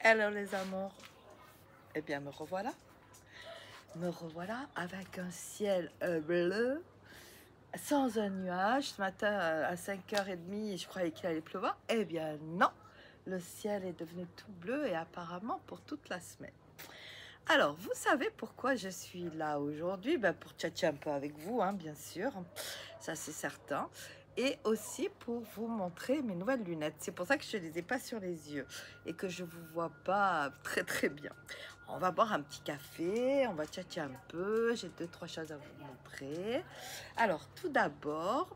Hello les amours, eh bien me revoilà. Me revoilà avec un ciel bleu, sans un nuage. Ce matin à 5h30, je croyais qu'il allait pleuvoir. Eh bien non, le ciel est devenu tout bleu et apparemment pour toute la semaine. Alors, vous savez pourquoi je suis là aujourd'hui? Ben, pour tchatcher un peu avec vous, hein, bien sûr, ça c'est certain. Et aussi pour vous montrer mes nouvelles lunettes. C'est pour ça que je ne les ai pas sur les yeux et que je ne vous vois pas très bien. On va boire un petit café, on va tchatcher un peu. J'ai 2-3 choses à vous montrer. Alors, tout d'abord,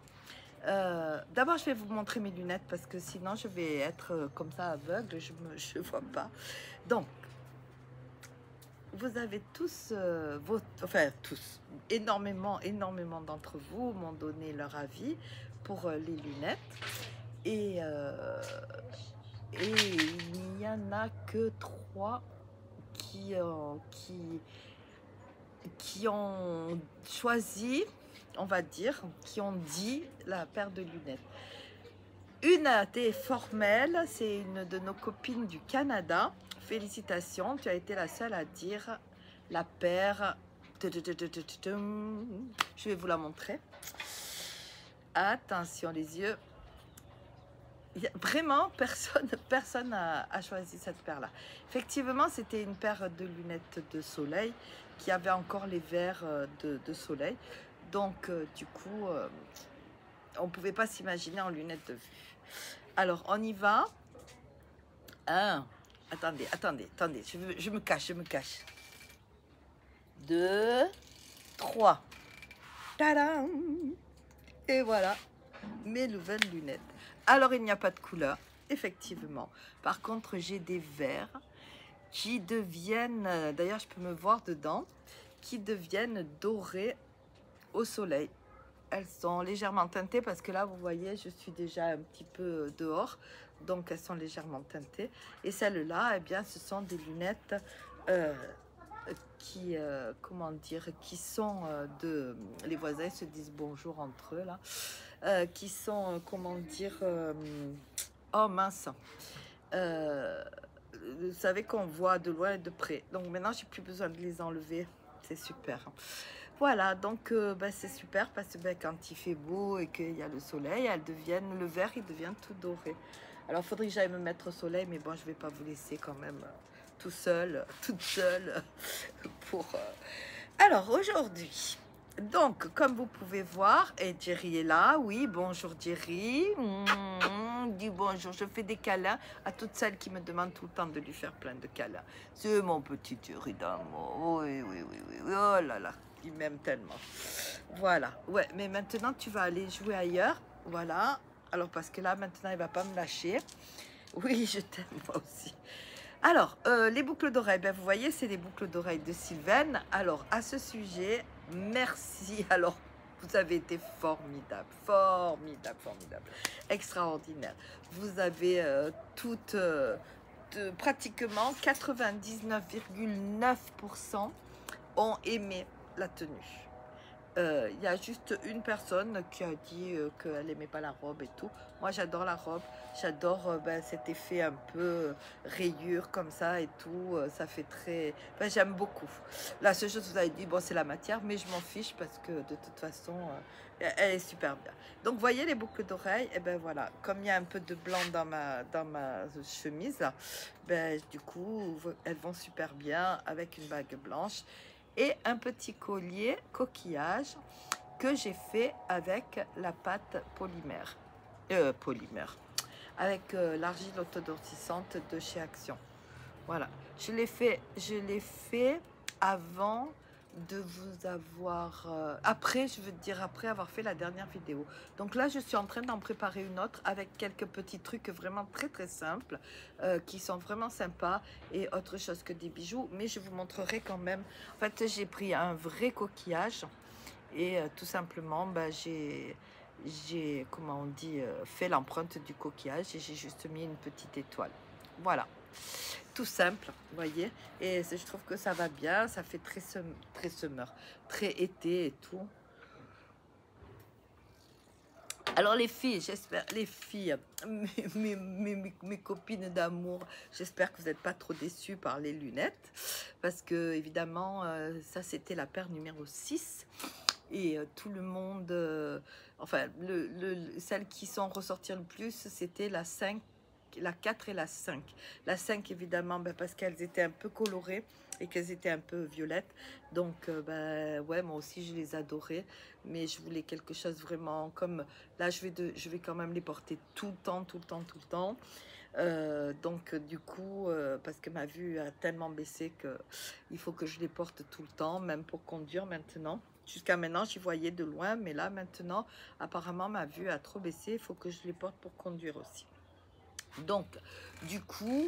je vais vous montrer mes lunettes parce que sinon je vais être comme ça aveugle, je ne vois pas. Donc, vous avez tous, tous, énormément d'entre vous m'ont donné leur avis pour les lunettes. Et il n'y en a que 3 qui ont choisi, on va dire, qui ont dit la paire de lunettes. Une a été formelle, c'est une de nos copines du Canada. Félicitations, tu as été la seule à dire la paire. Je vais vous la montrer. Attention les yeux. Vraiment, personne a choisi cette paire-là. Effectivement, c'était une paire de lunettes de soleil qui avait encore les verres de soleil. Donc, du coup, on ne pouvait pas s'imaginer en lunettes de vue. Alors, on y va. Attendez, je me cache. 2, 3. Tadam! Et voilà, mes nouvelles lunettes. Alors, il n'y a pas de couleur, effectivement. Par contre, j'ai des verres qui deviennent, d'ailleurs, je peux me voir dedans, qui deviennent dorés au soleil. Elles sont légèrement teintées parce que là, vous voyez, je suis déjà un petit peu dehors. Donc, elles sont légèrement teintées. Et celles-là, eh bien, ce sont des lunettes qui sont de... Les voisins se disent bonjour entre eux, là. Qui sont, oh mince. Vous savez qu'on voit de loin et de près. Donc, maintenant, j'ai plus besoin de les enlever. C'est super. Voilà, donc c'est super parce que quand il fait beau et qu'il y a le soleil, le verre il devient tout doré. Alors il faudrait que j'aille me mettre au soleil, mais bon, je vais pas vous laisser quand même toute seule pour... Alors aujourd'hui, donc comme vous pouvez voir, et Jerry est là, oui, bonjour Jerry, dis bonjour, je fais des câlins à toutes celles qui me demandent tout le temps de lui faire plein de câlins. C'est mon petit Jerry d'amour, oui, oh là là. Il m'aime tellement. Voilà. Ouais, mais maintenant, tu vas aller jouer ailleurs. Voilà. Alors, parce que là, maintenant, il va pas me lâcher. Oui, je t'aime, moi aussi. Alors, les boucles d'oreilles. Ben, vous voyez, c'est les boucles d'oreilles de Sylvaine. Alors, à ce sujet, merci. Alors, vous avez été formidable. Extraordinaire. Vous avez pratiquement 99,9% ont aimé la tenue. Il y a juste une personne qui a dit qu'elle n'aimait pas la robe et tout. Moi, j'adore la robe. J'adore cet effet un peu rayure comme ça et tout. Ça fait très... Enfin, j'aime beaucoup. La seule chose que vous avez dit, bon, c'est la matière, mais je m'en fiche parce que de toute façon, elle est super bien. Donc, vous voyez les boucles d'oreilles, et ben voilà, comme il y a un peu de blanc dans ma chemise, là, ben, du coup, elles vont super bien avec une bague blanche. Et un petit collier coquillage que j'ai fait avec la pâte polymère, avec l'argile autodurcissante de chez Action. Voilà, je l'ai fait avant de vous avoir après avoir fait la dernière vidéo. Donc là je suis en train d'en préparer une autre avec quelques petits trucs vraiment très simples qui sont vraiment sympas et autre chose que des bijoux, mais je vous montrerai quand même. En fait, j'ai pris un vrai coquillage et tout simplement j'ai comment on dit fait l'empreinte du coquillage et j'ai juste mis une petite étoile. Voilà, tout simple, vous voyez, et je trouve que ça va bien, ça fait très summer, très été et tout. Alors les filles, j'espère, les filles, mes copines d'amour, j'espère que vous n'êtes pas trop déçues par les lunettes, parce que évidemment, ça c'était la paire numéro 6, et tout le monde, enfin, celles qui sont ressorties le plus, c'était la 5, la 4 et la 5. La 5, évidemment, ben, parce qu'elles étaient un peu colorées et qu'elles étaient un peu violettes. Donc, ben, ouais, moi aussi, je les adorais. Mais je voulais quelque chose vraiment comme... Là, je vais quand même les porter tout le temps, tout le temps, tout le temps. Donc, du coup, parce que ma vue a tellement baissé qu'il faut que je les porte tout le temps, même pour conduire maintenant. Jusqu'à maintenant, j'y voyais de loin, mais là, maintenant, apparemment, ma vue a trop baissé. Il faut que je les porte pour conduire aussi. Donc, du coup,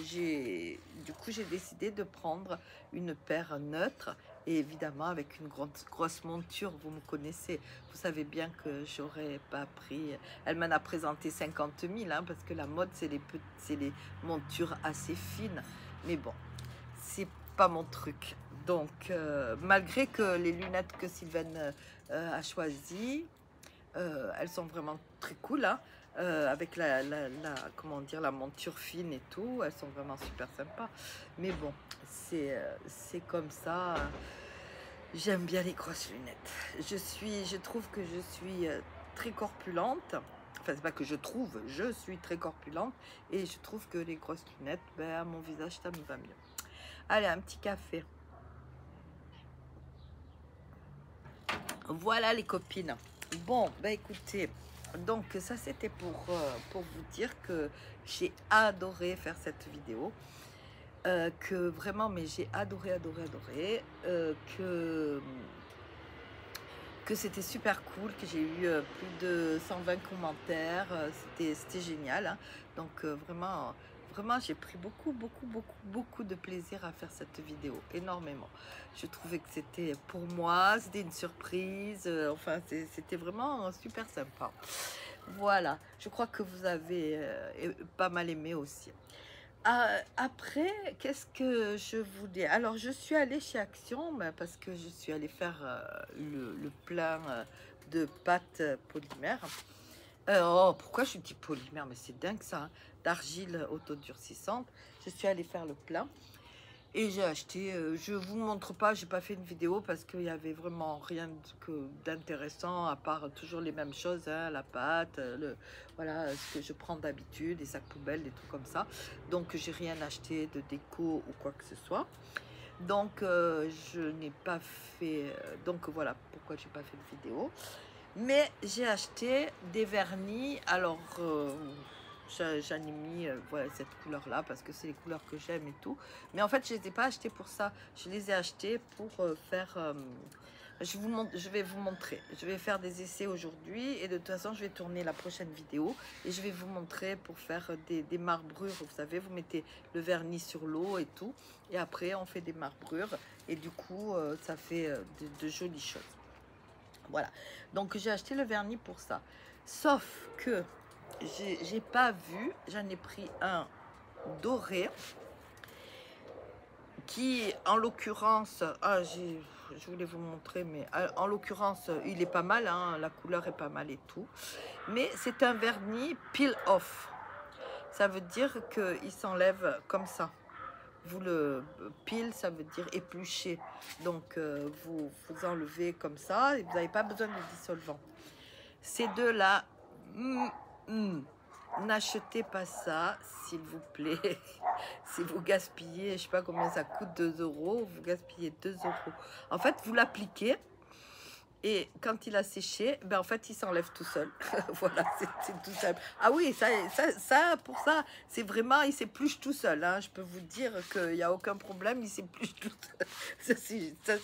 j'ai décidé de prendre une paire neutre et évidemment avec une grosse monture. Vous me connaissez, vous savez bien que j'aurais pas pris. Elle m'en a présenté 50 000 hein, parce que la mode c'est les montures assez fines. Mais bon, c'est pas mon truc. Donc, malgré que les lunettes que Sylvaine a choisies, elles sont vraiment très cool, hein. Avec comment dire, la monture fine et tout, elles sont vraiment super sympas. Mais bon, c'est comme ça. J'aime bien les grosses lunettes. Je trouve que je suis très corpulente. Enfin, c'est pas que je trouve, je suis très corpulente. Et je trouve que les grosses lunettes, ben, à mon visage, ça me va mieux. Allez, un petit café. Voilà les copines. Bon, ben écoutez, donc ça c'était pour vous dire que j'ai adoré faire cette vidéo. Que vraiment, mais j'ai adoré, que c'était super cool, que j'ai eu plus de 120 commentaires, c'était génial, hein. Donc vraiment j'ai pris beaucoup de plaisir à faire cette vidéo, énormément. Je trouvais que c'était pour moi, c'était une surprise, enfin c'était vraiment super sympa. Voilà, je crois que vous avez pas mal aimé aussi. Après, qu'est-ce que je voulais? Alors, je suis allée chez Action parce que je suis allée faire le plein de pâtes polymères. Oh, pourquoi je dis polymère? Mais c'est dingue ça, hein, d'argile autodurcissante. Je suis allée faire le plein. Et j'ai acheté, je vous montre pas, j'ai pas fait une vidéo parce qu'il y avait vraiment rien d'intéressant à part toujours les mêmes choses, hein, la pâte, voilà, ce que je prends d'habitude, des sacs poubelles, des trucs comme ça. Donc j'ai rien acheté de déco ou quoi que ce soit. Donc je n'ai pas fait, donc voilà pourquoi j'ai pas fait de vidéo. Mais j'ai acheté des vernis, alors j'en ai mis voilà, cette couleur là parce que c'est les couleurs que j'aime et tout, mais en fait je les ai pas achetés pour ça, je les ai achetés pour faire je vais vous montrer, je vais faire des essais aujourd'hui et de toute façon je vais tourner la prochaine vidéo et je vais vous montrer pour faire des marbrures. Vous savez, vous mettez le vernis sur l'eau et tout et après on fait des marbrures et du coup ça fait de jolies choses. Voilà, donc j'ai acheté le vernis pour ça, sauf que j'ai pas vu, j'en ai pris un doré qui en l'occurrence, je voulais vous montrer, mais en l'occurrence il est pas mal, hein, la couleur est pas mal et tout, mais c'est un vernis peel off, ça veut dire qu'il s'enlève comme ça. Vous le pile, ça veut dire éplucher, donc vous enlevez comme ça et vous n'avez pas besoin de dissolvant. Ces deux-là, n'achetez pas ça, s'il vous plaît. Si vous gaspillez, je ne sais pas combien ça coûte, 2 €, vous gaspillez 2 €. En fait, vous l'appliquez et quand il a séché, ben en fait, il s'enlève tout seul. Voilà, c'est tout simple. Ah oui, pour ça, c'est vraiment, il s'épluche tout seul, hein. Je peux vous dire qu'il n'y a aucun problème, il s'épluche tout seul. Ça,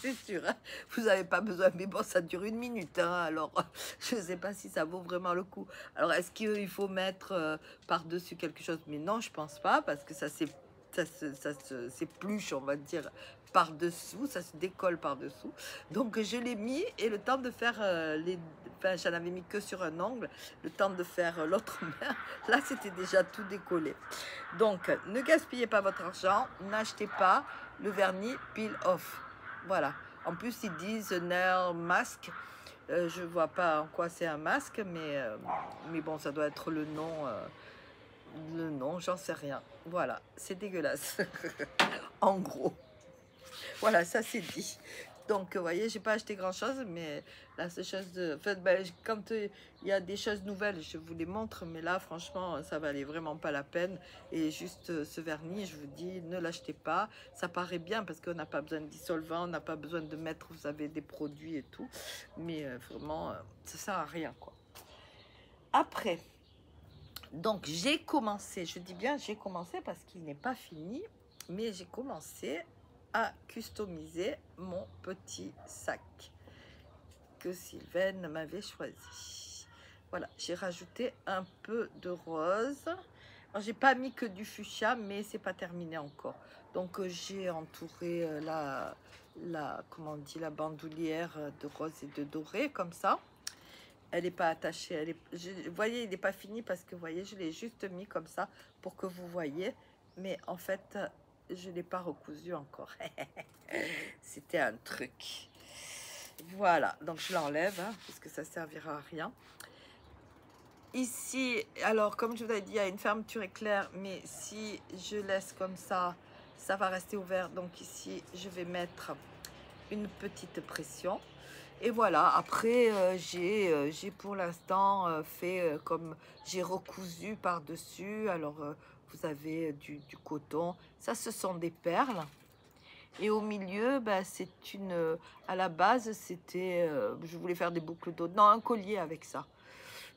c'est sûr, hein. Vous n'avez pas besoin, mais bon, ça dure 1 minute, hein. Alors, je ne sais pas si ça vaut vraiment le coup. Alors, est-ce qu'il faut mettre par-dessus quelque chose? Mais non, je pense pas, parce que ça s'épluche, on va dire, par-dessous, ça se décolle par-dessous. Donc je l'ai mis et le temps de faire enfin, j'en avais mis que sur un ongle, le temps de faire l'autre main, là c'était déjà tout décollé. Donc ne gaspillez pas votre argent, n'achetez pas le vernis peel off. Voilà. En plus ils disent nail mask. Je vois pas en quoi c'est un masque, mais bon, ça doit être le nom, j'en sais rien. Voilà, c'est dégueulasse. En gros, voilà, ça c'est dit. Donc, vous voyez, j'ai pas acheté grand-chose, mais la seule chose de... En fait, ben, quand il y a des choses nouvelles, je vous les montre, mais là, franchement, ça valait vraiment pas la peine. Et juste ce vernis, je vous dis, ne l'achetez pas. Ça paraît bien parce qu'on n'a pas besoin de dissolvant, on n'a pas besoin de mettre, vous savez, des produits et tout. Mais vraiment, ça sert à rien, quoi. Après, donc j'ai commencé, je dis bien j'ai commencé parce qu'il n'est pas fini, mais j'ai commencé à customiser mon petit sac que Sylvaine m'avait choisi. Voilà, j'ai rajouté un peu de rose. Alors, j'ai pas mis que du fuchsia, mais c'est pas terminé encore. Donc j'ai entouré comment on dit, la bandoulière de rose et de doré comme ça. Elle n'est pas attachée. Vous voyez, il n'est pas fini parce que vous voyez, je l'ai juste mis comme ça pour que vous voyez. Mais en fait, je ne l'ai pas recousu encore. C'était un truc. Voilà, donc je l'enlève hein, parce que ça ne servira à rien. Ici, alors comme je vous l'ai dit, il y a une fermeture éclair, mais si je laisse comme ça va rester ouvert. Donc ici, je vais mettre une petite pression. Et voilà, après, j'ai pour l'instant fait comme j'ai recousu par-dessus. Alors, vous avez du coton. Ça, ce sont des perles. Et au milieu, bah, c'est une... à la base, c'était... je voulais faire des boucles d'eau. Non, un collier avec ça.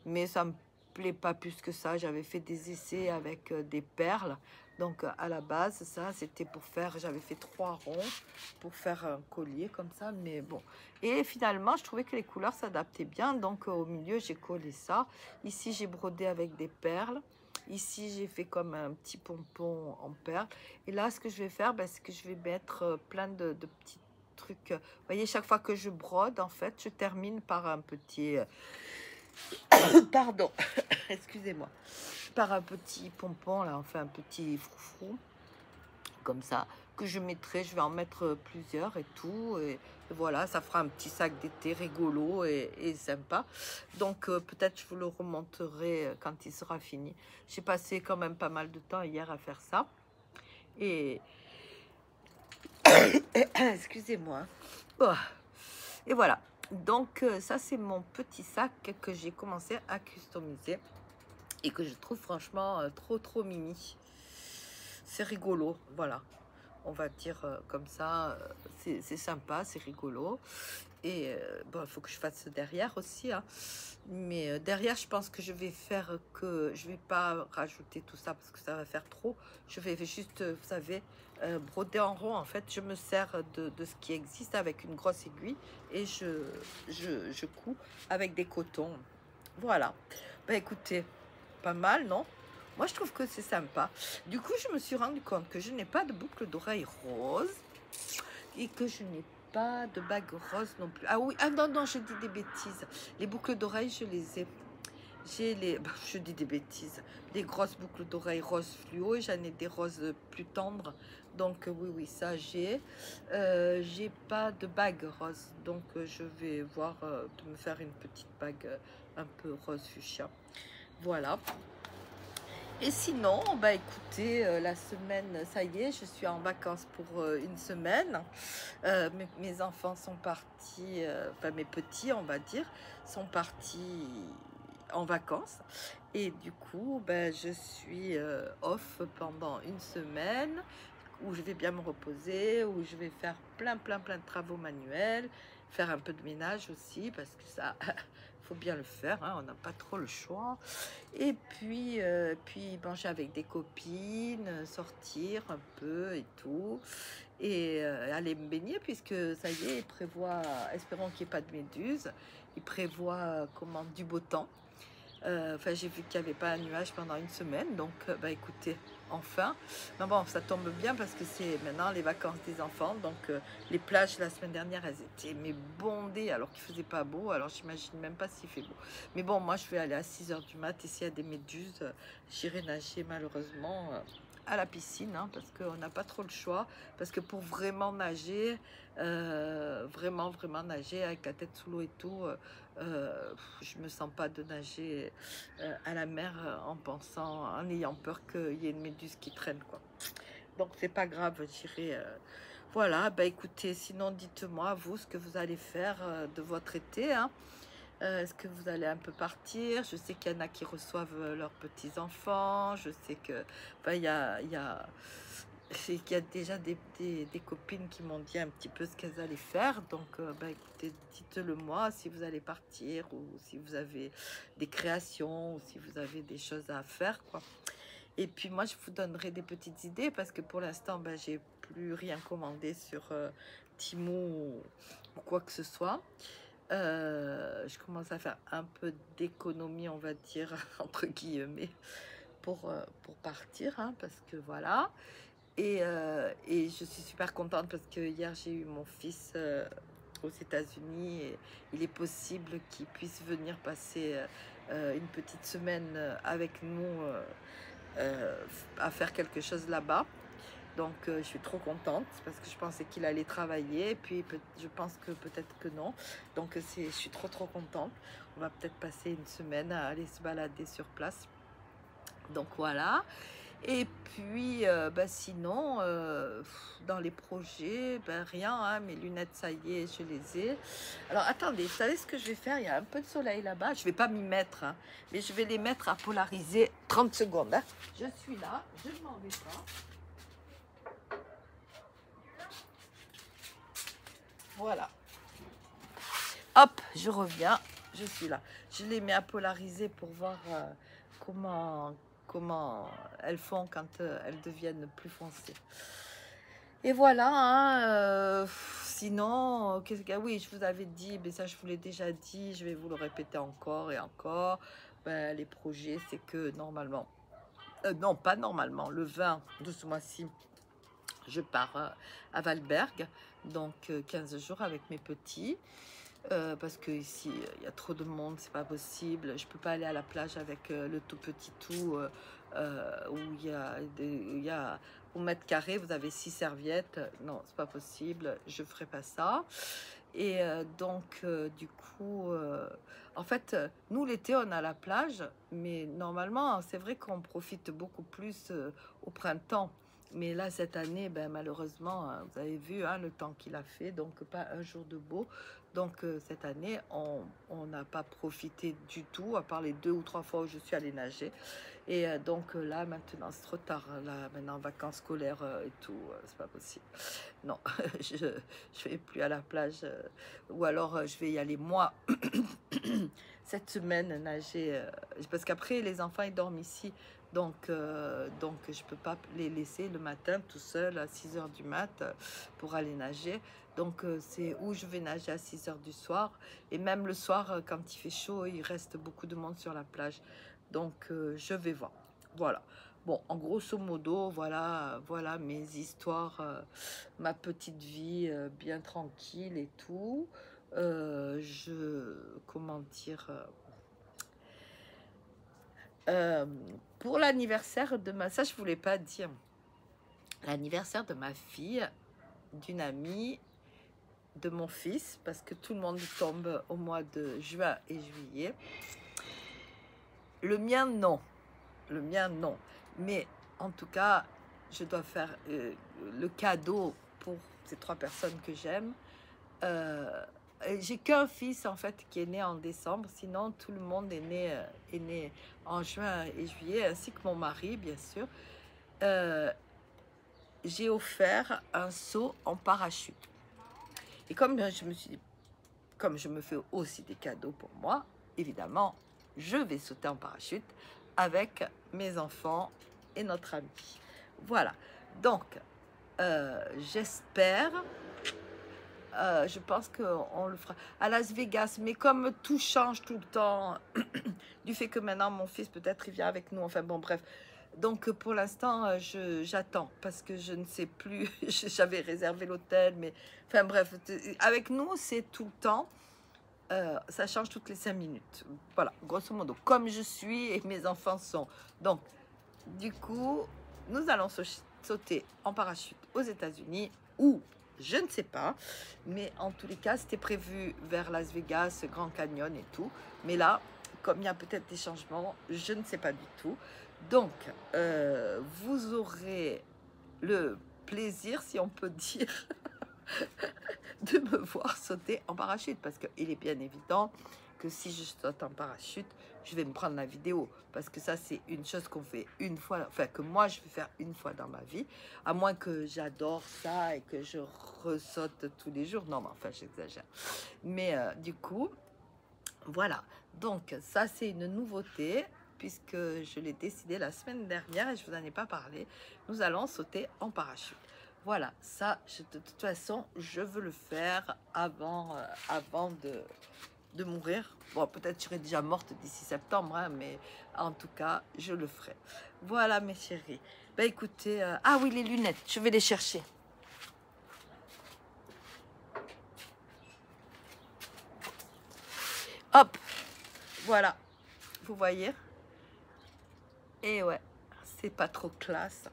Mais ça me plaît pas plus que ça. J'avais fait des essais avec des perles. Donc à la base, ça c'était pour faire, j'avais fait 3 ronds pour faire un collier comme ça, mais bon. Et finalement, je trouvais que les couleurs s'adaptaient bien. Donc au milieu, j'ai collé ça. Ici, j'ai brodé avec des perles. Ici, j'ai fait comme un petit pompon en perles. Et là, ce que je vais faire, ben, c'est que je vais mettre plein de petits trucs. Vous voyez, chaque fois que je brode, en fait, je termine par un petit... pardon, excusez-moi, par un petit pompon, là, enfin un petit froufrou, comme ça, que je mettrai, je vais en mettre plusieurs et tout, et voilà, ça fera un petit sac d'été rigolo et sympa. Donc peut-être je vous le remonterai quand il sera fini. J'ai passé quand même pas mal de temps hier à faire ça, et excusez-moi, oh. Et voilà. Donc ça c'est mon petit sac que j'ai commencé à customiser et que je trouve franchement trop mimi. C'est rigolo, voilà, on va dire comme ça, c'est sympa, c'est rigolo. Et bon, il faut que je fasse derrière aussi hein. Mais derrière je pense que je vais faire que je vais pas rajouter tout ça parce que ça va faire trop. Je vais juste vous savez broder en rond. En fait je me sers de ce qui existe avec une grosse aiguille et je couds avec des cotons. Voilà, bah écoutez, pas mal non? Moi je trouve que c'est sympa. Du coup je me suis rendu compte que je n'ai pas de boucle d'oreille rose et que je n'ai pas de bague rose non plus. Ah oui, ah non, non, je dis des bêtises. Les boucles d'oreilles, je les ai. J'ai les... je dis des bêtises. Des grosses boucles d'oreilles rose fluo et j'en ai des roses plus tendres. Donc oui, oui, ça j'ai. J'ai pas de bague rose. Donc je vais voir de me faire une petite bague un peu rose fuchsia. Voilà. Et sinon, bah écoutez, la semaine, ça y est, je suis en vacances pour une semaine. Mes enfants sont partis, enfin mes petits, on va dire, sont partis en vacances. Et du coup, ben, je suis off pendant une semaine où je vais bien me reposer, où je vais faire plein de travaux manuels, faire un peu de ménage aussi, parce que ça... faut bien le faire, hein, on n'a pas trop le choix. Et puis manger avec des copines, sortir un peu et tout. Et aller me baigner puisque ça y est, il prévoit, espérons qu'il n'y ait pas de méduses, il prévoit comment, du beau temps. Enfin, j'ai vu qu'il n'y avait pas un nuage pendant une semaine, donc bah écoutez, enfin. Mais bon, ça tombe bien parce que c'est maintenant les vacances des enfants, donc les plages la semaine dernière, elles étaient mais bondées alors qu'il faisait pas beau, alors j'imagine même pas s'il fait beau. Mais bon, moi je vais aller à 6 h du mat et s'il y a des méduses, j'irai nager malheureusement. à la piscine, hein, parce qu'on n'a pas trop le choix. Parce que pour vraiment nager, vraiment nager avec la tête sous l'eau et tout, je me sens pas de nager à la mer en pensant, en ayant peur qu'il y ait une méduse qui traîne, quoi. Donc c'est pas grave, j'irai. Voilà, bah écoutez, sinon dites-moi vous ce que vous allez faire de votre été, hein. Est-ce que vous allez un peu partir? Je sais qu'il y en a qui reçoivent leurs petits-enfants. Je sais que, enfin, il y a déjà des copines qui m'ont dit un petit peu ce qu'elles allaient faire. Donc, bah, écoutez, dites-le moi si vous allez partir ou si vous avez des créations ou si vous avez des choses à faire, quoi. Et puis, moi, je vous donnerai des petites idées parce que pour l'instant, ben, j'ai plus rien commandé sur Temu ou quoi que ce soit. Je commence à faire un peu d'économie, on va dire, entre guillemets, pour partir, hein, parce que voilà. Et je suis super contente parce que hier, j'ai eu mon fils aux États-Unis et il est possible qu'il puisse venir passer une petite semaine avec nous à faire quelque chose là-bas. Donc, je suis trop contente parce que je pensais qu'il allait travailler. Et puis, je pense que peut-être que non. Donc, je suis trop contente. On va peut-être passer une semaine à aller se balader sur place. Donc, voilà. Et puis, bah, sinon, dans les projets, ben, rien. Hein, mes lunettes, ça y est, je les ai. Alors, attendez, vous savez ce que je vais faire? Il y a un peu de soleil là-bas. Je ne vais pas m'y mettre, hein, mais je vais les mettre à polariser 30 secondes. Hein. Je suis là, je ne m'en vais pas. Voilà. Hop, je reviens. Je suis là. Je les mets à polariser pour voir comment elles font quand elles deviennent plus foncées. Et voilà. Hein, sinon, oui, je vous avais dit, mais ça je vous l'ai déjà dit, je vais vous le répéter encore et encore. Ben, les projets, c'est que normalement, non, pas normalement, le 20 de ce mois-ci, je pars à Valberg, donc 15 jours avec mes petits. Parce que ici il y a trop de monde, c'est pas possible. Je peux pas aller à la plage avec le tout petit tout où il y a au mètre carré vous avez 6 serviettes. Non, c'est pas possible, je ferai pas ça. Et donc du coup en fait nous l'été on a la plage, mais normalement c'est vrai qu'on profite beaucoup plus au printemps. Mais là, cette année, ben, malheureusement, vous avez vu hein, le temps qu'il a fait, donc pas un jour de beau. Donc cette année, on n'a pas profité du tout, à part les 2 ou 3 fois où je suis allée nager. Et donc là, maintenant, c'est trop tard. Hein, là, maintenant, vacances scolaires et tout, c'est pas possible. Non, je vais plus à la plage. Ou alors, je vais y aller moi, cette semaine, nager. Parce qu'après, les enfants, ils dorment ici. Donc je peux pas les laisser le matin tout seul à 6 h du mat pour aller nager. Donc, c'est où je vais nager à 6 h du soir. Et même le soir, quand il fait chaud, il reste beaucoup de monde sur la plage. Donc, je vais voir. Voilà. Bon, en grosso modo, voilà mes histoires, ma petite vie bien tranquille et tout. Comment dire... pour l'anniversaire de ça je voulais pas dire, l'anniversaire de ma fille, d'une amie de mon fils, parce que tout le monde tombe au mois de juin et juillet. Le mien non, mais en tout cas je dois faire le cadeau pour ces 3 personnes que j'aime. J'ai qu'un fils en fait qui est né en décembre, sinon tout le monde est né en juin et juillet, ainsi que mon mari bien sûr. J'ai offert un saut en parachute. Et comme je me suis dit, comme je me fais aussi des cadeaux pour moi, évidemment, je vais sauter en parachute avec mes enfants et notre ami. Voilà. Donc, j'espère... je pense qu'on le fera à Las Vegas, mais comme tout change tout le temps, du fait que maintenant mon fils peut-être il vient avec nous, enfin bon bref, donc pour l'instant j'attends parce que je ne sais plus, j'avais réservé l'hôtel, mais enfin bref, avec nous c'est tout le temps, ça change toutes les 5 minutes, voilà, grosso modo, comme je suis et mes enfants sont, donc du coup nous allons sauter en parachute aux États-Unis ou je ne sais pas, mais en tous les cas, c'était prévu vers Las Vegas, Grand Canyon et tout. Mais là, comme il y a peut-être des changements, je ne sais pas du tout. Donc, vous aurez le plaisir, si on peut dire, de me voir sauter en parachute, parce qu'il est bien évident que si je saute en parachute, je vais me prendre la vidéo, parce que ça c'est une chose qu'on fait une fois, enfin que moi je vais faire une fois dans ma vie, à moins que j'adore ça et que je ressaute tous les jours. Non mais enfin j'exagère, mais du coup voilà, donc ça c'est une nouveauté puisque je l'ai décidé la semaine dernière et je vous en ai pas parlé. Nous allons sauter en parachute. Voilà, ça, de toute façon, je veux le faire avant de mourir. Bon, peut-être je serai déjà morte d'ici septembre, hein, mais en tout cas, je le ferai. Voilà, mes chéris. Ben, écoutez, ah oui, les lunettes, je vais les chercher. Hop, voilà, vous voyez. Et ouais, c'est pas trop classe.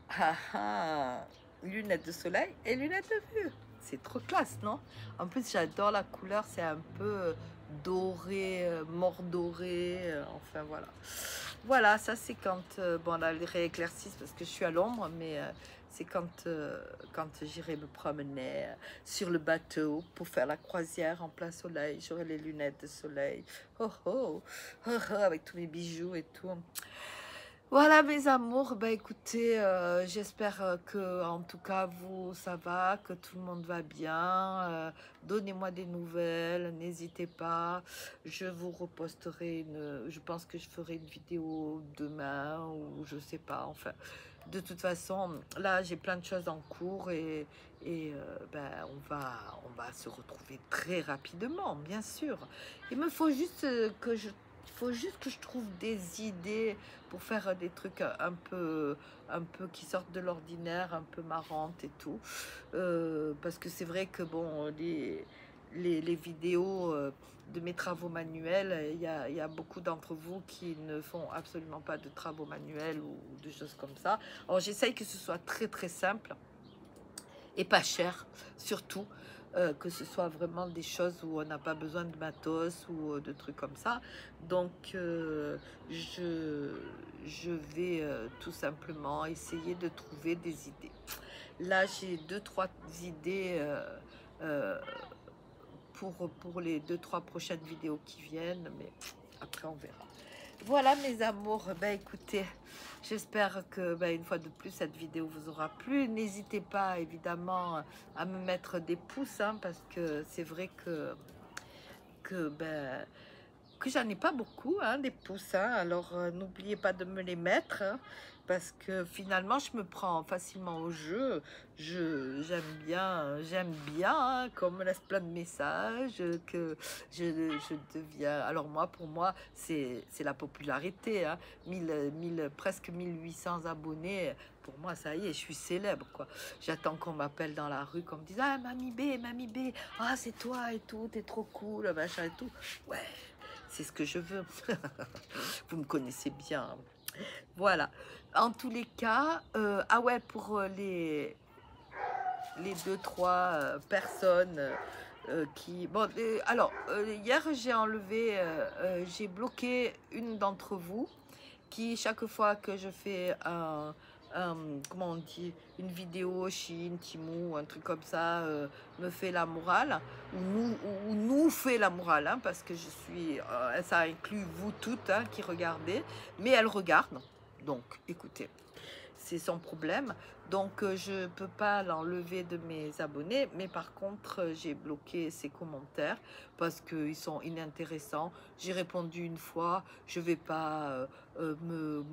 Ah ah, lunettes de soleil et lunettes de vue. C'est trop classe, non? En plus, j'adore la couleur, c'est un peu doré, mordoré, enfin voilà. Voilà, ça c'est quand, bon là, les rééclaircissent parce que je suis à l'ombre, mais c'est quand j'irai me promener sur le bateau pour faire la croisière en plein soleil. J'aurai les lunettes de soleil, oh, oh, oh, oh, avec tous mes bijoux et tout. Voilà mes amours, bah écoutez, j'espère que en tout cas vous ça va, que tout le monde va bien. Donnez-moi des nouvelles, n'hésitez pas. Je vous reposterai je pense que je ferai une vidéo demain ou je sais pas. Enfin, de toute façon, là j'ai plein de choses en cours et ben, on va se retrouver très rapidement, bien sûr. Il me faut juste que je trouve des idées pour faire des trucs un peu qui sortent de l'ordinaire, un peu marrantes et tout. Parce que c'est vrai que bon, les vidéos de mes travaux manuels, il y a beaucoup d'entre vous qui ne font absolument pas de travaux manuels ou de choses comme ça. Alors j'essaye que ce soit très très simple et pas cher, surtout. Que ce soit vraiment des choses où on n'a pas besoin de matos ou de trucs comme ça. Donc, je vais tout simplement essayer de trouver des idées. Là, j'ai deux, trois idées euh, pour les deux, trois prochaines vidéos qui viennent, mais après, on verra. Voilà mes amours, ben écoutez, j'espère que une fois de plus cette vidéo vous aura plu. N'hésitez pas évidemment à me mettre des pouces, hein, parce que c'est vrai que j'en ai pas beaucoup, hein, des pouces, hein. Alors n'oubliez pas de me les mettre, hein, parce que finalement je me prends facilement au jeu. J'aime bien hein, qu'on me laisse plein de messages, que je deviens. Alors moi, pour moi, c'est la popularité, hein. Presque 1800 abonnés. Pour moi, ça y est, je suis célèbre, quoi. J'attends qu'on m'appelle dans la rue, qu'on me dise ah Mamie B, ah c'est toi et tout, t'es trop cool, machin et tout. Ouais. C'est ce que je veux. Vous me connaissez bien. Voilà. En tous les cas, ah ouais, pour les deux, trois personnes qui... Bon, alors, hier, j'ai enlevé, j'ai bloqué une d'entre vous qui, chaque fois que je fais comment on dit, une vidéo Chine, Timou, un truc comme ça, me fait la morale, ou nous fait la morale, hein, parce que je suis, ça inclut vous toutes hein, qui regardez, mais elle regarde, donc écoutez, c'est son problème. Donc je peux pas l'enlever de mes abonnés, mais par contre j'ai bloqué ses commentaires parce qu'ils sont inintéressants. J'ai répondu une fois, je vais pas me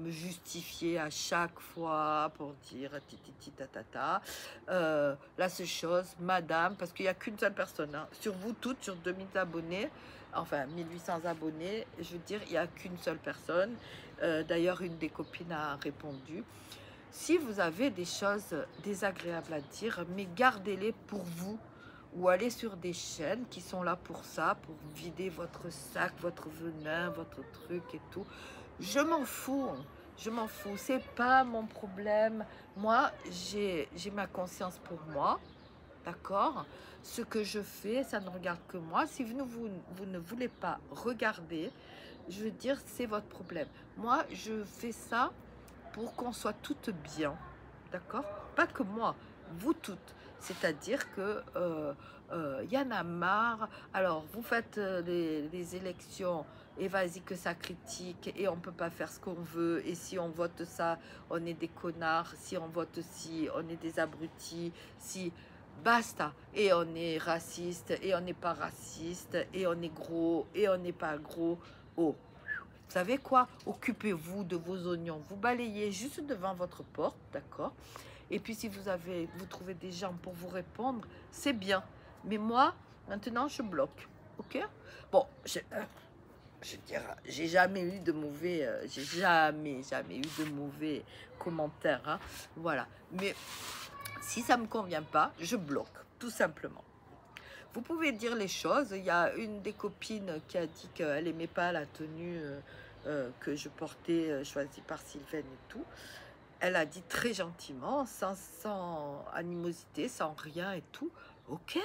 justifier à chaque fois pour dire titi tatata. La seule chose, madame, parce qu'il n'y a qu'une seule personne, hein, sur vous toutes, sur 2000 abonnés, enfin 1800 abonnés, je veux dire, il n'y a qu'une seule personne. D'ailleurs, une des copines a répondu. Si vous avez des choses désagréables à dire, mais gardez-les pour vous ou allez sur des chaînes qui sont là pour ça, pour vider votre sac, votre venin, votre truc et tout. Je m'en fous. je m'en fous, c'est pas mon problème. Moi, j'ai ma conscience pour moi, d'accord? Ce que je fais, ça ne regarde que moi. Si vous ne voulez pas regarder, je veux dire, c'est votre problème. Moi, je fais ça pour qu'on soit toutes bien, d'accord? Pas que moi, vous toutes. C'est-à-dire que y en a marre. Alors, vous faites les élections et vas-y que ça critique et on peut pas faire ce qu'on veut. Et si on vote ça, on est des connards. Si on vote ci, on est des abrutis. Si, basta. Et on est raciste et on n'est pas raciste et on est gros et on n'est pas gros. Oh, vous savez quoi? Occupez-vous de vos oignons. Vous balayez juste devant votre porte, d'accord? Et puis si vous trouvez des gens pour vous répondre, c'est bien. Mais moi, maintenant, je bloque, ok? Bon, je veux dire, j'ai jamais eu de mauvais, j'ai jamais eu de mauvais commentaires, hein, voilà. Mais si ça me convient pas, je bloque, tout simplement. Vous pouvez dire les choses. Il y a une des copines qui a dit qu'elle n'aimait pas la tenue que je portais, choisie par Sylvaine et tout. Elle a dit très gentiment, sans animosité, sans rien et tout. Ok,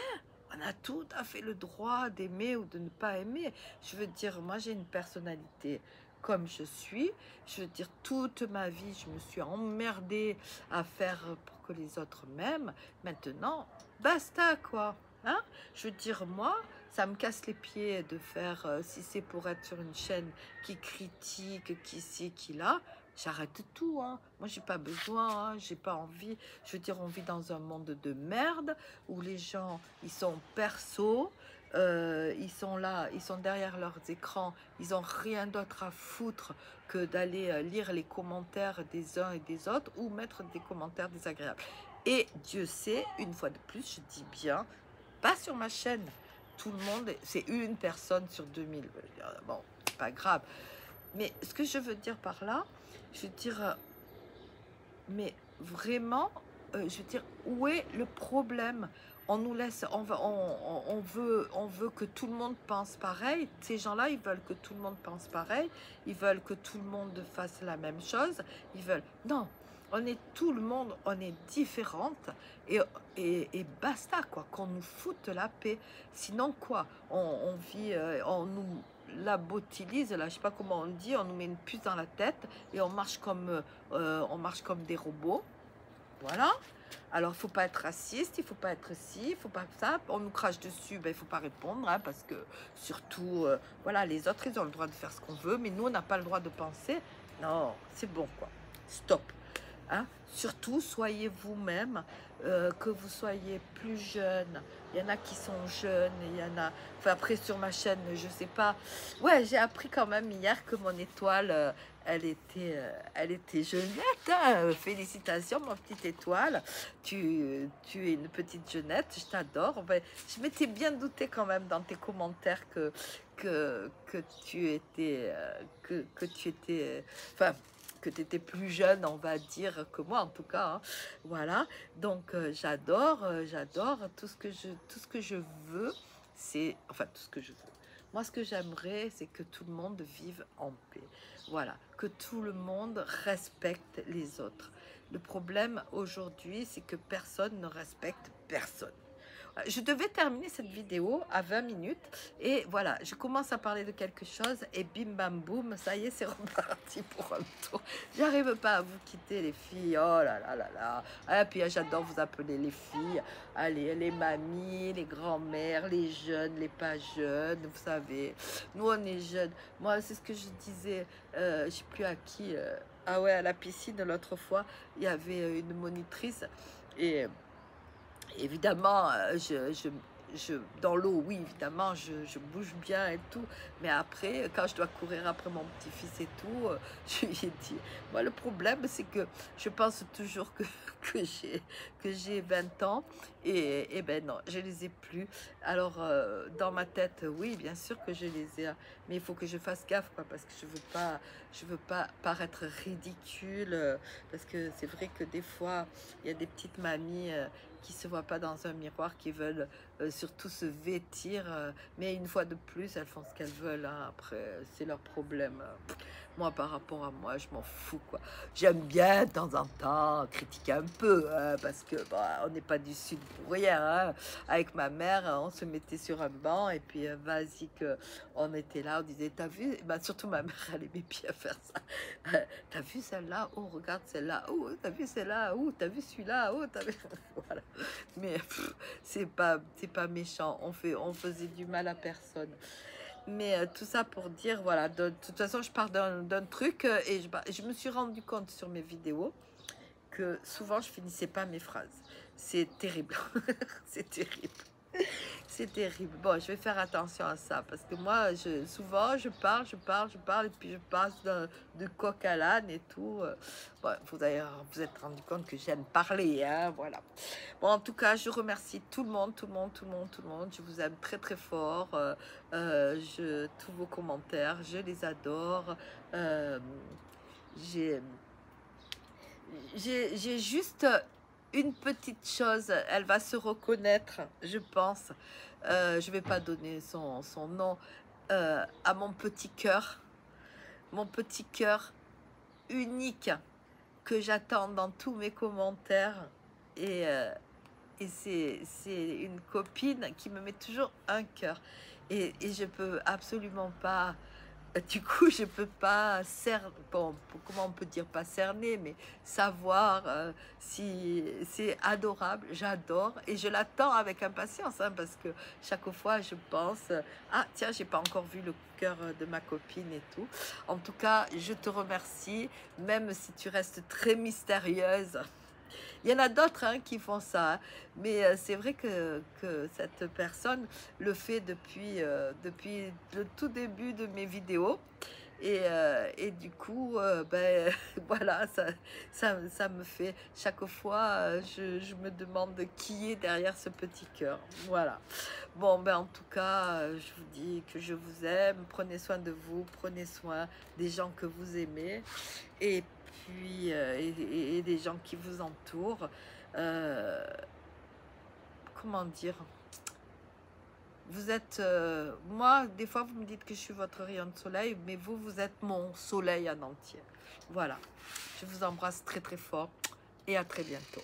on a tout à fait le droit d'aimer ou de ne pas aimer. Je veux dire, moi j'ai une personnalité comme je suis. Je veux dire, toute ma vie, je me suis emmerdée à faire pour que les autres m'aiment. Maintenant, basta quoi. Hein? Je veux dire, moi, ça me casse les pieds de faire, si c'est pour être sur une chaîne qui critique, qui ci, qui là, j'arrête tout, hein. Moi, j'ai pas besoin, hein. J'ai pas envie. Je veux dire, on vit dans un monde de merde où les gens, ils sont perso, ils sont là, ils sont derrière leurs écrans, ils ont rien d'autre à foutre que d'aller lire les commentaires des uns et des autres ou mettre des commentaires désagréables. Et Dieu sait, une fois de plus, je dis bien, pas sur ma chaîne. Tout le monde, c'est une personne sur 2000. Bon, c'est pas grave. Mais ce que je veux dire par là, je veux dire, mais vraiment, je veux dire, où est le problème? On nous laisse, on veut que tout le monde pense pareil. Ces gens-là, ils veulent que tout le monde pense pareil. Ils veulent que tout le monde fasse la même chose. Ils veulent, non, on est tout le monde, on est différentes et basta quoi, qu'on nous foute la paix. Sinon quoi, on vit, on nous labotilise, là, je sais pas comment on dit, on nous met une puce dans la tête et on marche comme des robots. Voilà. Alors, il faut pas être raciste, il faut pas être ci, il faut pas ça. On nous crache dessus, ben, il faut pas répondre, hein, parce que surtout, voilà, les autres, ils ont le droit de faire ce qu'on veut, mais nous, on n'a pas le droit de penser. Non, c'est bon, quoi. Stop. Hein? Surtout, soyez vous-même, que vous soyez plus jeune. Il y en a qui sont jeunes, il y en a... Enfin, après, sur ma chaîne, je sais pas. Ouais, j'ai appris quand même hier que mon étoile, elle était jeunette. Hein. Félicitations, ma petite étoile. Tu es une petite jeunette, je t'adore. Ben, je m'étais bien douté quand même dans tes commentaires que tu étais... que tu étais... Enfin... que tu étais plus jeune, on va dire, que moi en tout cas. Hein. Voilà, donc j'adore tout ce que je veux, c'est, enfin tout ce que je veux. Moi, ce que j'aimerais, c'est que tout le monde vive en paix. Voilà, que tout le monde respecte les autres. Le problème aujourd'hui, c'est que personne ne respecte personne. Je devais terminer cette vidéo à 20 minutes et voilà, je commence à parler de quelque chose et bim bam boum, ça y est, c'est reparti pour un tour. J'arrive pas à vous quitter les filles, oh là là là là. Et puis j'adore vous appeler les filles, allez, les mamies, les grands-mères, les jeunes, les pas jeunes, vous savez. Nous on est jeunes. Moi c'est ce que je disais, je sais plus à qui, ah ouais, à la piscine l'autre fois, il y avait une monitrice et... Évidemment, dans l'eau, oui, évidemment, je bouge bien et tout. Mais après, quand je dois courir après mon petit-fils et tout, je lui ai dit, moi, le problème, c'est que je pense toujours que j'ai 20 ans. Et ben non, je les ai plus. Alors, dans ma tête, oui, bien sûr que je les ai. Mais il faut que je fasse gaffe, quoi, parce que je veux pas paraître ridicule. Parce que c'est vrai que des fois, il y a des petites mamies qui se voient pas dans un miroir, qui veulent surtout se vêtir, mais une fois de plus, elles font ce qu'elles veulent, hein. Après, c'est leur problème. Moi, par rapport à moi, je m'en fous, quoi. J'aime bien, de temps en temps, critiquer un peu, hein, parce que bah, on n'est pas du Sud pour rien, hein. Avec ma mère, on se mettait sur un banc, et puis vas-y, que on était là, on disait, t'as vu? Bah, surtout ma mère, elle aimait bien faire ça. T'as vu celle-là? Oh, regarde celle-là. Oh, t'as vu celle-là? Oh, t'as vu celui-là? Oh, t'as vu... Voilà. Mais c'est pas méchant. On faisait du mal à personne. Mais tout ça pour dire, voilà, de toute façon, je pars d'un truc et je me suis rendu compte sur mes vidéos que souvent, je finissais pas mes phrases. C'est terrible. C'est terrible. C'est terrible. Bon, je vais faire attention à ça parce que moi, souvent, je parle, et puis je passe de coq à l'âne et tout. Bon, vous êtes rendu compte que j'aime parler, hein, voilà. Bon, en tout cas, je remercie tout le monde, tout le monde, tout le monde, tout le monde. Je vous aime très, très fort. Tous vos commentaires, je les adore. Euh, j'ai j'ai juste une petite chose, elle va se reconnaître, je pense. Je vais pas donner son nom à mon petit cœur unique que j'attends dans tous mes commentaires. Et, euh, et c'est une copine qui me met toujours un cœur. Et je peux absolument pas du coup, je peux pas cerner, bon, comment on peut dire pas cerner, mais savoir si c'est adorable, j'adore et je l'attends avec impatience, hein, parce que chaque fois je pense, ah tiens, j'ai pas encore vu le cœur de ma copine et tout. En tout cas, je te remercie, même si tu restes très mystérieuse. Il y en a d'autres hein, qui font ça, hein. Mais c'est vrai que cette personne le fait depuis le tout début de mes vidéos. Et du coup, ben, voilà, ça me fait, chaque fois, je me demande qui est derrière ce petit cœur. Voilà. Bon, ben, en tout cas, je vous dis que je vous aime. Prenez soin de vous, prenez soin des gens que vous aimez. Et puis, et des gens qui vous entourent. Comment dire? Vous êtes, moi, des fois, vous me dites que je suis votre rayon de soleil, mais vous, vous êtes mon soleil en entier. Voilà. Je vous embrasse très, très fort et à très bientôt.